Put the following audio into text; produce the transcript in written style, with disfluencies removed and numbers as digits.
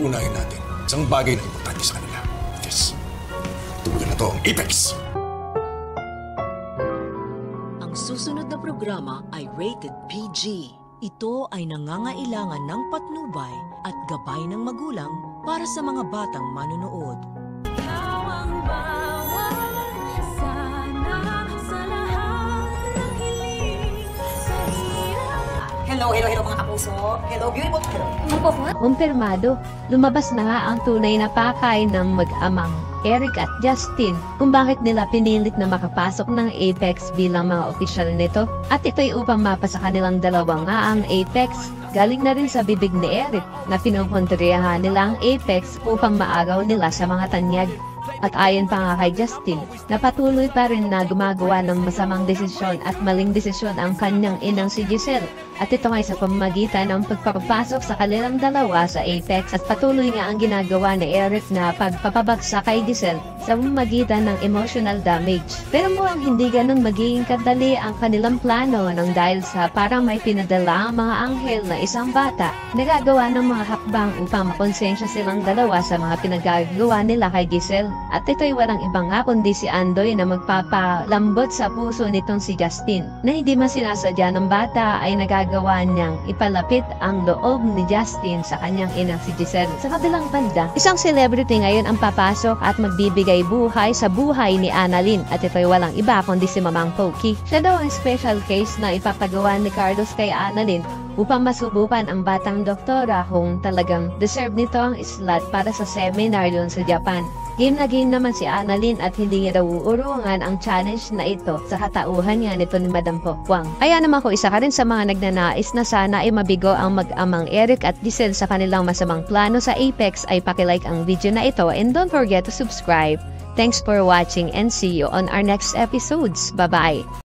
uunahin natin isang bagay na importante sa kanila. Yes. Tulugan na to ang Apex! Ang susunod na programa ay rated PG. Ito ay nangangailangan ng patnubay at gabay ng magulang para sa mga batang manonood. Hello mga kapuso. Hello, beautiful. Kumpirmado, lumabas na nga ang tunay na pakay ng mag-amang Eric at Justin kung bakit nila pinilit na makapasok ng Apex bilang mga opisyal nito. At ito'y upang mapasa kanilang dalawa nga ang Apex. Galing na rin sa bibig ni Eric na pinupuntriyahan nila ang Apex upang maagaw nila sa mga tanyag. At ayon pa nga kay Justin, na patuloy pa rin na gumagawa ng masamang desisyon at maling desisyon ang kanyang inang si Giselle. At ito nga sa pamamagitan ng pagpapasok sa kanilang dalawa sa Apex at patuloy nga ang ginagawa ni Eric na pagpapabagsak kay Giselle sa pamamagitan ng emotional damage. Pero mukhang hindi ganun magiging kadali ang kanilang plano nang dahil sa parang may pinadala ang mga anghel na isang bata na gagawa ng mga hakbang upang makonsensya silang dalawa sa mga pinagagawa nila kay Giselle. At ito'y walang ibang nga kundi si Andoy na magpapalambot sa puso nitong si Justin na hindi man sinasadya ng bata ay nagagawa niyang ipalapit ang loob ni Justin sa kanyang inang si Giselle. Sa kabilang banda, isang celebrity ngayon ang papasok at magbibigay buhay sa buhay ni Annalyn at ito'y walang iba kundi si Mamang Pokey. Siya daw ang special case na ipapagawa ni Carlos kay Annalyn upang masubukan ang batang doktora kung talagang deserve nito ang slot para sa seminar yun sa Japan. Game na game naman si Annalyn at hindi niya daw uurungan ang challenge na ito sa katauhan niya nito ni Madam Pokwang. Kaya naman kung isa ka rin sa mga nagnanais na sana ay mabigo ang mag-amang Eric at Giselle sa kanilang masamang plano sa Apex ay pakilike ang video na ito and don't forget to subscribe. Thanks for watching and see you on our next episodes. Bye-bye!